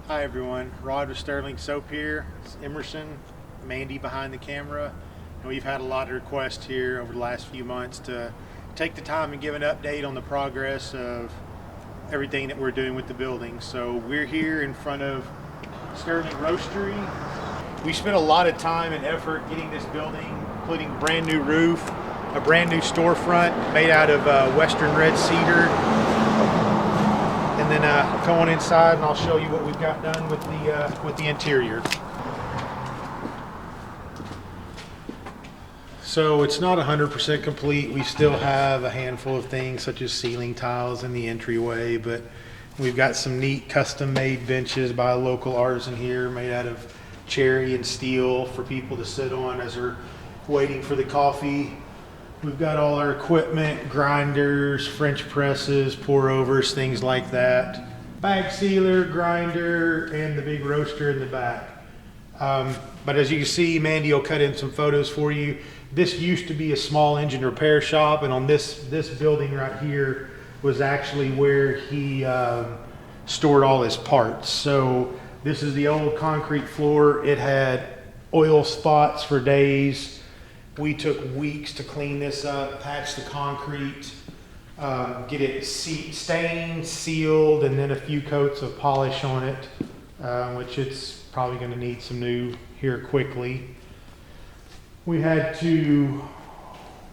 Hi everyone, Rod with Stirling Soap here. It's Emerson, Mandy behind the camera, and we've had a lot of requests here over the last few months to take the time and give an update on the progress of everything that we're doing with the building. So we're here in front of Stirling Roastery. We spent a lot of time and effort getting this building, including a brand new roof, a brand new storefront made out of Western red cedar. And then come on inside and I'll show you what we've got done with the interior. So it's not 100% complete. We still have a handful of things such as ceiling tiles in the entryway, but we've got some neat custom made benches by a local artisan here made out of cherry and steel for people to sit on as they're waiting for the coffee. We've got all our equipment, grinders, French presses, pour overs, things like that. Bag sealer, grinder, and the big roaster in the back. But as you can see, Mandy will cut in some photos for you. This used to be a small engine repair shop, and on this building right here was actually where he stored all his parts. So this is the old concrete floor. It had oil spots for days. We took weeks to clean this up, patch the concrete, get it stained, sealed, and then a few coats of polish on it, which it's probably going to need some new here quickly. We had to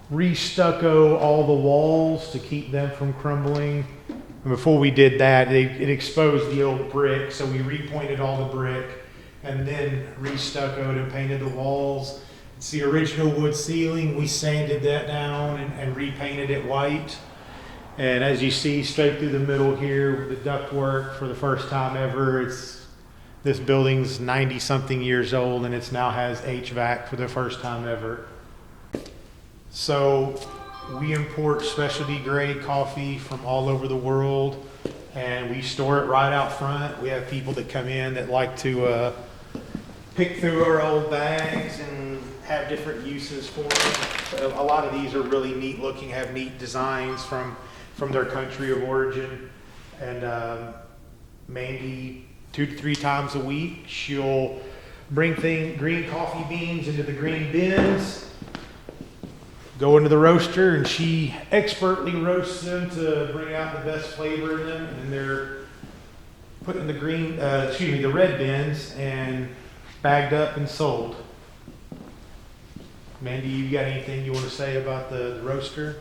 re-stucco all the walls to keep them from crumbling. And before we did that, it exposed the old brick, so we repointed all the brick and then re-stuccoed and painted the walls. It's the original wood ceiling. We sanded that down and repainted it white. And as you see straight through the middle here, the ductwork for the first time ever. This building's 90 something years old and it now has HVAC for the first time ever. So we import specialty grade coffee from all over the world and we store it right out front. We have people that come in that like to pick through our old bags and have different uses for them. A lot of these are really neat looking, have neat designs from their country of origin. And Mandy, 2 to 3 times a week, she'll bring green coffee beans into the green bins, go into the roaster, and she expertly roasts them to bring out the best flavor in them. And they're put in the red bins and bagged up and sold. Mandy, you got anything you want to say about the roaster?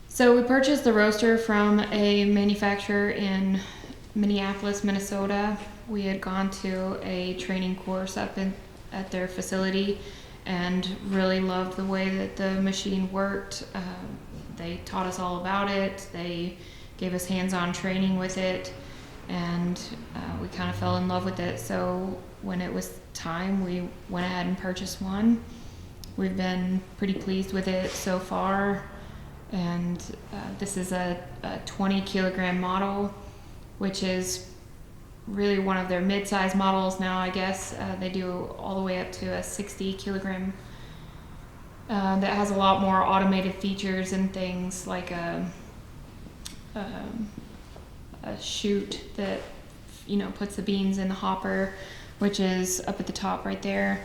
So we purchased the roaster from a manufacturer in Minneapolis, Minnesota. We had gone to a training course up at their facility and really loved the way that the machine worked. They taught us all about it. They gave us hands-on training with it, and we kind of fell in love with it. So when it was time, we went ahead and purchased one. We've been pretty pleased with it so far, and this is a 20 kilogram model, which is really one of their mid-size models now, I guess. They do all the way up to a 60 kilogram that has a lot more automated features and things like a chute that puts the beans in the hopper, which is up at the top right there.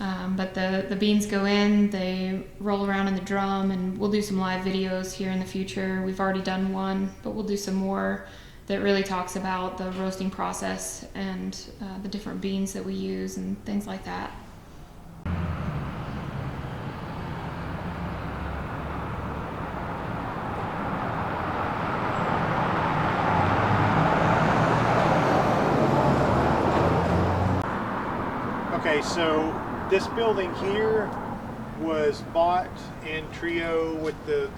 But the beans go in, they roll around in the drum, and we'll do some live videos here in the future. We've already done one, but we'll do some more that really talks about the roasting process and the different beans that we use and things like that. Okay, so this building here was bought in trio with the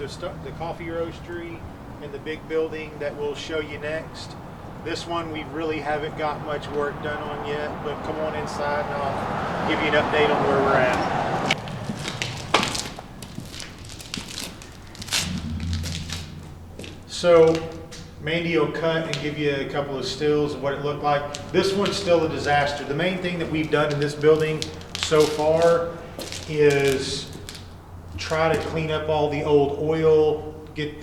coffee roastery and the big building that we'll show you next. This one we really haven't got much work done on yet, but come on inside and I'll give you an update on where we're at. So Mandy will cut and give you a couple of stills of what it looked like. This one's still a disaster. The main thing that we've done in this building so far is try to clean up all the old oil, get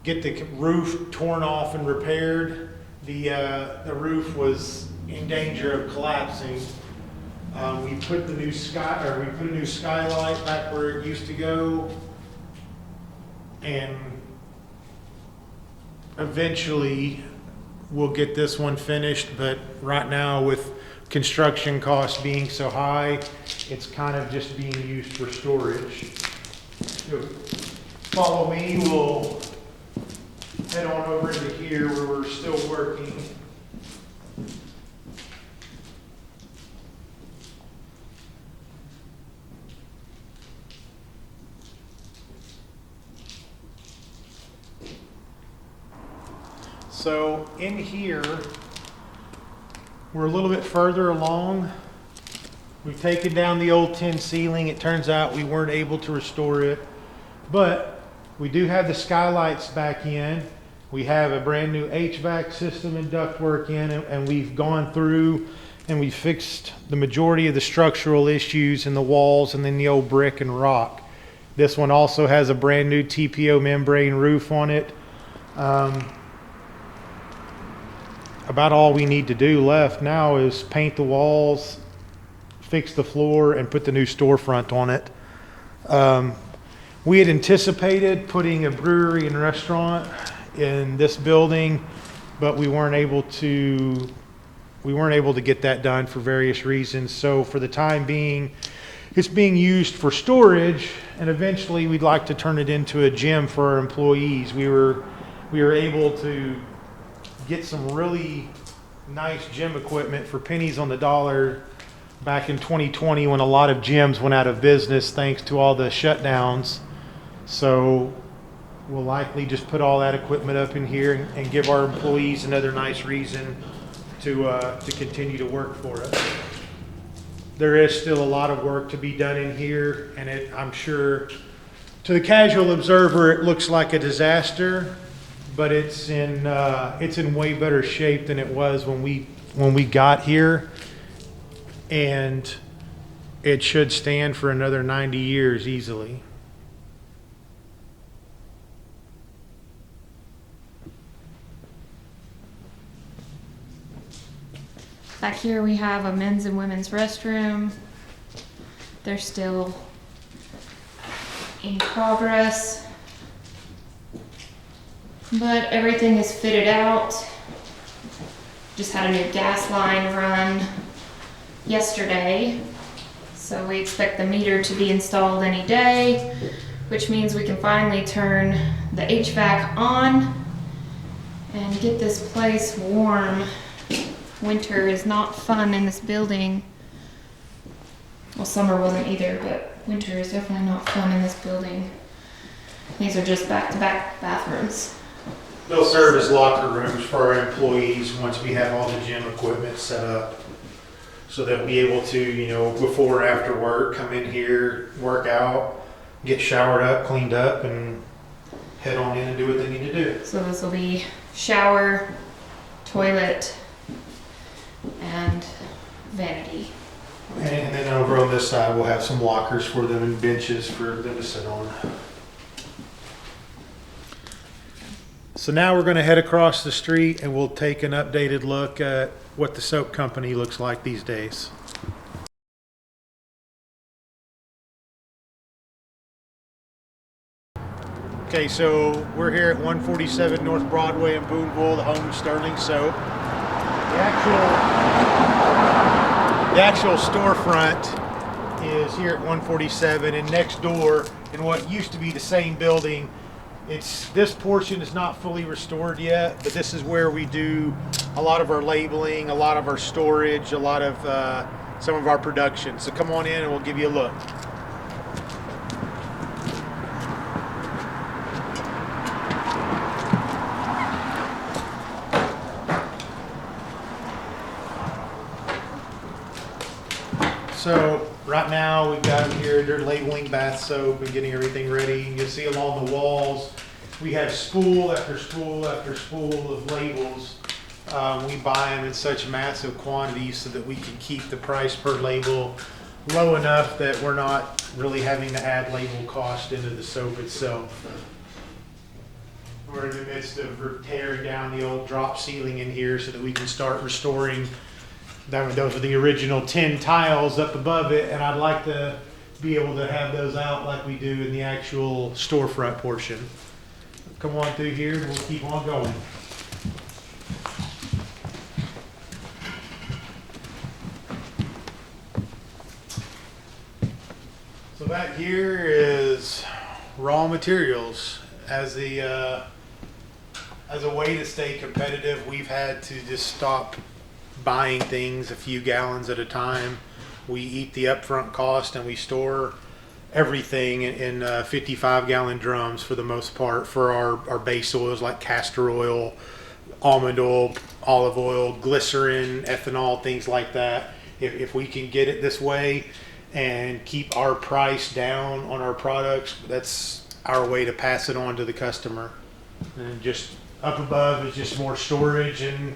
get the roof torn off and repaired. The roof was in danger of collapsing. We put a new skylight back where it used to go, and eventually we'll get this one finished, but right now with construction costs being so high, it's kind of just being used for storage. So follow me, we'll head on over into here where we're still working. So in here, we're a little bit further along. We've taken down the old tin ceiling. It turns out we weren't able to restore it, but we do have the skylights back in. We have a brand new HVAC system and ductwork in, and we've gone through and we fixed the majority of the structural issues in the walls and then the old brick and rock. This one also has a brand new TPO membrane roof on it. About all we need to do left now is paint the walls, fix the floor, and put the new storefront on it. We had anticipated putting a brewery and restaurant in this building, but we weren't able to get that done for various reasons. So for the time being, it's being used for storage, and eventually we'd like to turn it into a gym for our employees. We were able to get some really nice gym equipment for pennies on the dollar back in 2020 when a lot of gyms went out of business thanks to all the shutdowns. So we'll likely just put all that equipment up in here and give our employees another nice reason to continue to work for us. There is still a lot of work to be done in here, and I'm sure to the casual observer it looks like a disaster, but it's in way better shape than it was when we got here, and it should stand for another 90 years easily. Back here we have a men's and women's restroom. They're still in progress, but everything is fitted out. Just had a new gas line run yesterday, so we expect the meter to be installed any day, which means we can finally turn the HVAC on and get this place warm. Winter is not fun in this building. Well, summer wasn't either, but winter is definitely not fun in this building. These are just back-to-back bathrooms. They'll serve as locker rooms for our employees once we have all the gym equipment set up, so they'll be able to, before or after work, come in here, work out, get showered up, cleaned up, and head on in and do what they need to do. So this will be shower, toilet, and vanity. And then over on this side, we'll have some lockers for them and benches for them to sit on. So now we're going to head across the street and we'll take an updated look at what the soap company looks like these days. Okay, so we're here at 147 North Broadway in Boonville, the home of Stirling Soap. The actual storefront is here at 147, and next door in what used to be the same building, this portion is not fully restored yet, but this is where we do a lot of our labeling, a lot of our storage, a lot of some of our production. So come on in and we'll give you a look. So right now we've got them here, they're labeling bath soap and getting everything ready. You'll see along the walls, we have spool after spool after spool of labels. We buy them in such massive quantities so that we can keep the price per label low enough that we're not really having to add label cost into the soap itself. We're in the midst of tearing down the old drop ceiling in here so that we can start restoring. Those are the original 10 tiles up above it, and I'd like to be able to have those out like we do in the actual storefront portion. Come on through here and we'll keep on going. So back here is raw materials. As a way to stay competitive, we've had to just stop buying things a few gallons at a time. We eat the upfront cost and we store everything in 55-gallon drums for the most part for our base oils like castor oil, almond oil, olive oil, glycerin, ethanol, things like that. If we can get it this way and keep our price down on our products, that's our way to pass it on to the customer. And just up above is just more storage and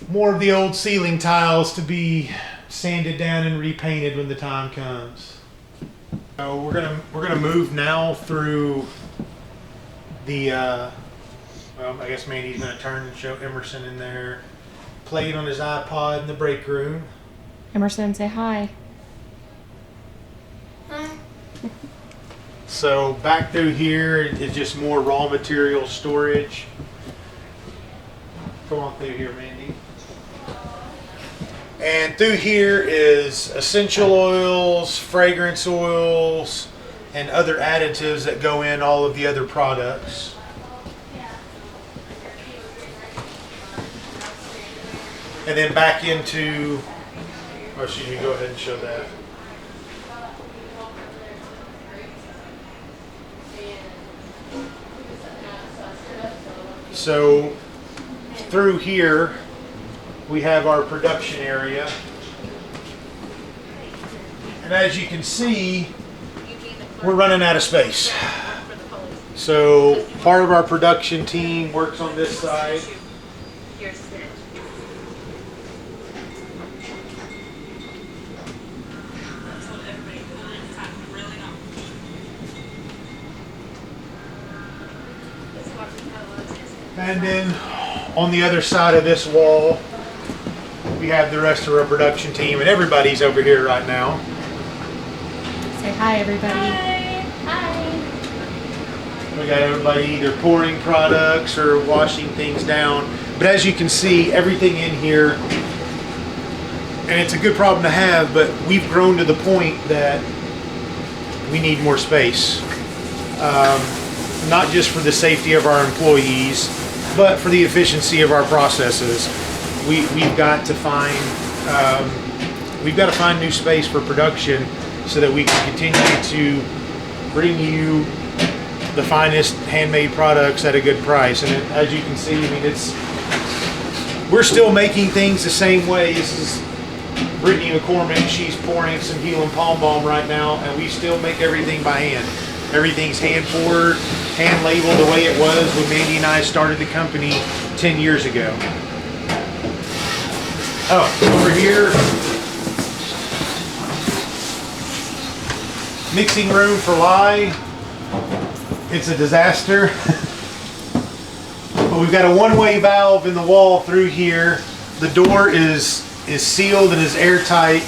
more of the old ceiling tiles to be sanded down and repainted when the time comes. So we're gonna move now through the well, I guess Mandy's gonna turn and show Emerson in there playing on his iPod in the break room. Emerson, say hi. Hi. So back through here is just more raw material storage. Come on through here, Mandy. And through here is essential oils, fragrance oils, and other additives that go in all of the other products. And then back into, oh, excuse me, go ahead and show that. So through here, we have our production area. And as you can see, we're running out of space. So part of our production team works on this side. And then on the other side of this wall, we have the rest of our production team, and everybody's over here right now. Say hi, everybody. Hi. Hi. We got everybody either pouring products or washing things down. But as you can see, everything in here, and it's a good problem to have, but we've grown to the point that we need more space. Not just for the safety of our employees, but for the efficiency of our processes. We've got to find new space for production so that we can continue to bring you the finest handmade products at a good price. And as you can see, I mean, we're still making things the same way. This is Brittany McCormick. She's pouring some Heel and Palm Balm right now, and we still make everything by hand. Everything's hand poured, hand labeled the way it was when Mandy and I started the company 10 years ago. Oh, over here, mixing room for lye. It's a disaster. But we've got a one-way valve in the wall through here. The door is sealed and is airtight.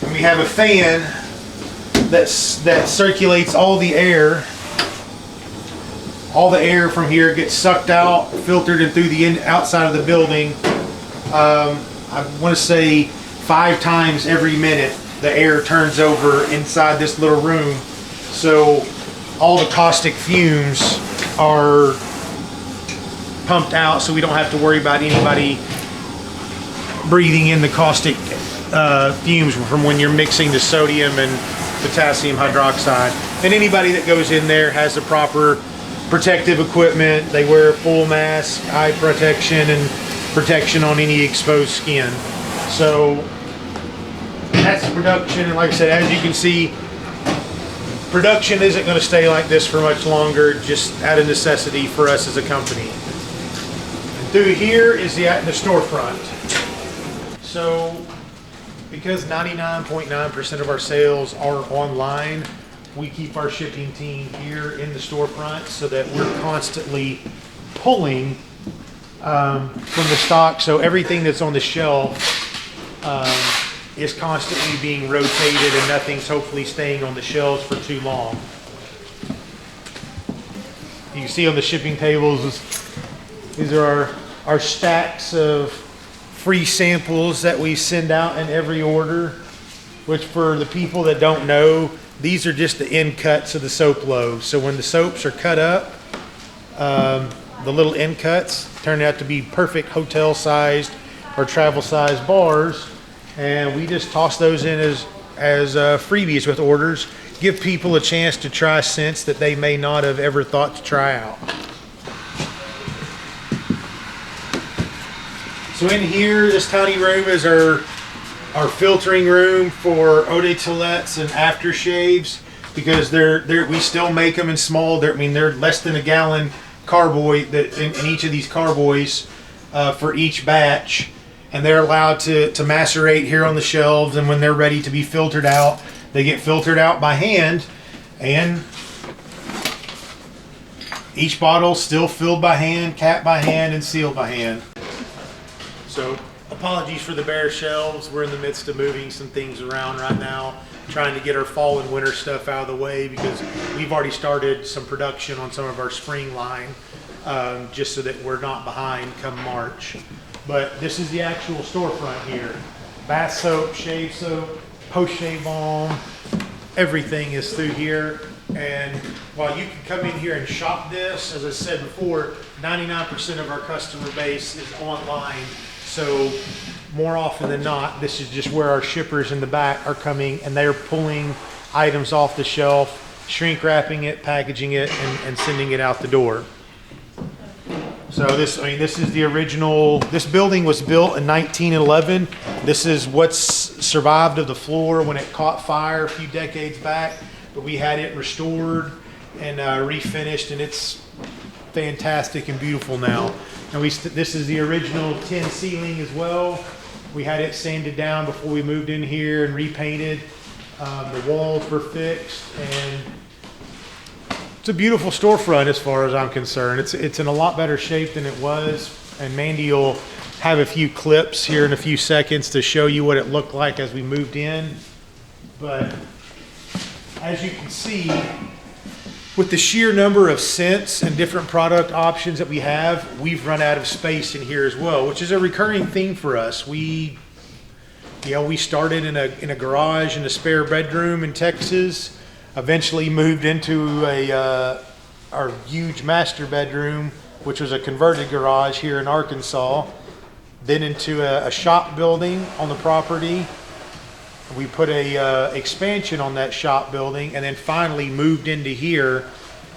And we have a fan that circulates all the air. All the air from here gets sucked out, filtered and through the outside of the building. I want to say 5 times every minute the air turns over inside this little room. So all the caustic fumes are pumped out, so we don't have to worry about anybody breathing in the caustic fumes from when you're mixing the sodium and potassium hydroxide. And anybody that goes in there has the proper protective equipment. They wear a full mask, eye protection, and protection on any exposed skin. So that's the production. And like I said, as you can see, production isn't going to stay like this for much longer, just out of necessity for us as a company. And through here is the storefront. So because 99.9% of our sales are online, we keep our shipping team here in the storefront so that we're constantly pulling from the stock. So everything that's on the shelf is constantly being rotated and nothing's hopefully staying on the shelves for too long. You can see on the shipping tables, these are our stacks of free samples that we send out in every order, which for the people that don't know, these are just the end cuts of the soap loaves. So when the soaps are cut up, the little end cuts turn out to be perfect hotel sized or travel sized bars. And we just toss those in as freebies with orders. Give people a chance to try scents that they may not have ever thought to try out. So in here, this tiny room is our filtering room for eau de toilettes and aftershaves, because we still make them in small. They're less than a gallon carboy in each of these carboys for each batch, and they're allowed to macerate here on the shelves. And when they're ready to be filtered out, they get filtered out by hand, and each bottle still filled by hand, capped by hand, and sealed by hand. So apologies for the bare shelves. We're in the midst of moving some things around right now, trying to get our fall and winter stuff out of the way, because we've already started some production on some of our spring line, just so that we're not behind come March. But this is the actual storefront here. Bath soap, shave soap, post-shave balm, everything is through here. And while you can come in here and shop this, as I said before, 99% of our customer base is online. So more often than not, this is just where our shippers in the back are coming, and they're pulling items off the shelf, shrink wrapping it, packaging it, and sending it out the door. So this is the original. This building was built in 1911. This is what's survived of the floor when it caught fire a few decades back, but we had it restored and refinished, and it's fantastic and beautiful now. And this is the original tin ceiling as well. We had it sanded down before we moved in here and repainted. The walls were fixed, and it's a beautiful storefront as far as I'm concerned. It's in a lot better shape than it was, and Mandy will have a few clips here in a few seconds to show you what it looked like as we moved in. But as you can see, with the sheer number of scents and different product options that we have, we've run out of space in here as well, which is a recurring theme for us. We started in a garage in a spare bedroom in Texas, eventually moved into our huge master bedroom, which was a converted garage here in Arkansas, then into a shop building on the property. We put a expansion on that shop building, and then finally moved into here.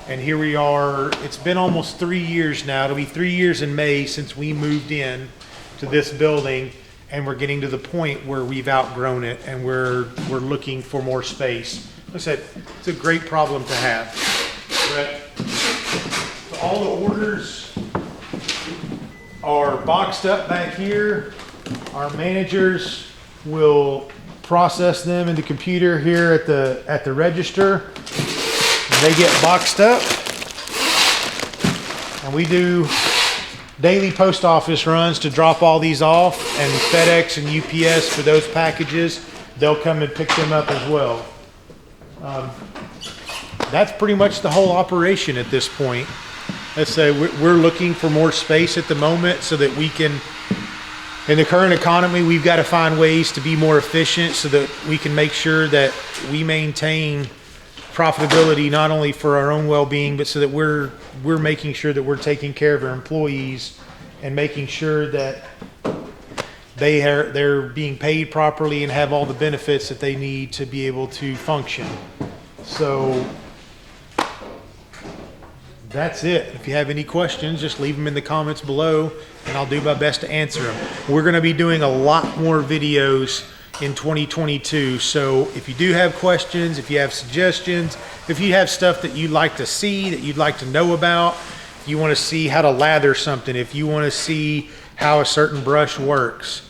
And here we are. It's been almost 3 years now. It'll be 3 years in May since we moved in to this building, and we're getting to the point where we've outgrown it, and we're looking for more space. Like I said, it's a great problem to have. But so all the orders are boxed up back here. Our managers will process them in the computer here at the register. They get boxed up, and we do daily post office runs to drop all these off, and FedEx and UPS for those packages, they'll come and pick them up as well. That's pretty much the whole operation at this point. Let's say we're looking for more space at the moment so that we can, in the current economy, we've got to find ways to be more efficient so that we can make sure that we maintain profitability not only for our own well-being, but so that we're making sure that we're taking care of our employees and making sure that they're being paid properly and have all the benefits that they need to be able to function. So that's it. If you have any questions, just leave them in the comments below, and I'll do my best to answer them. We're going to be doing a lot more videos in 2022. So if you do have questions, if you have suggestions, if you have stuff that you'd like to see, that you'd like to know about, if you want to see how to lather something, if you want to see how a certain brush works,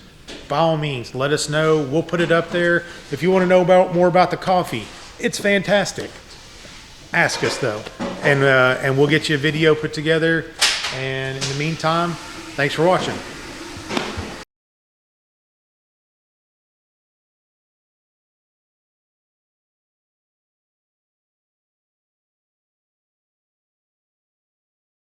by all means, let us know. We'll put it up there. If you want to know more about the coffee, it's fantastic. ask us though, and we'll get you a video put together. And in the meantime, thanks for watching.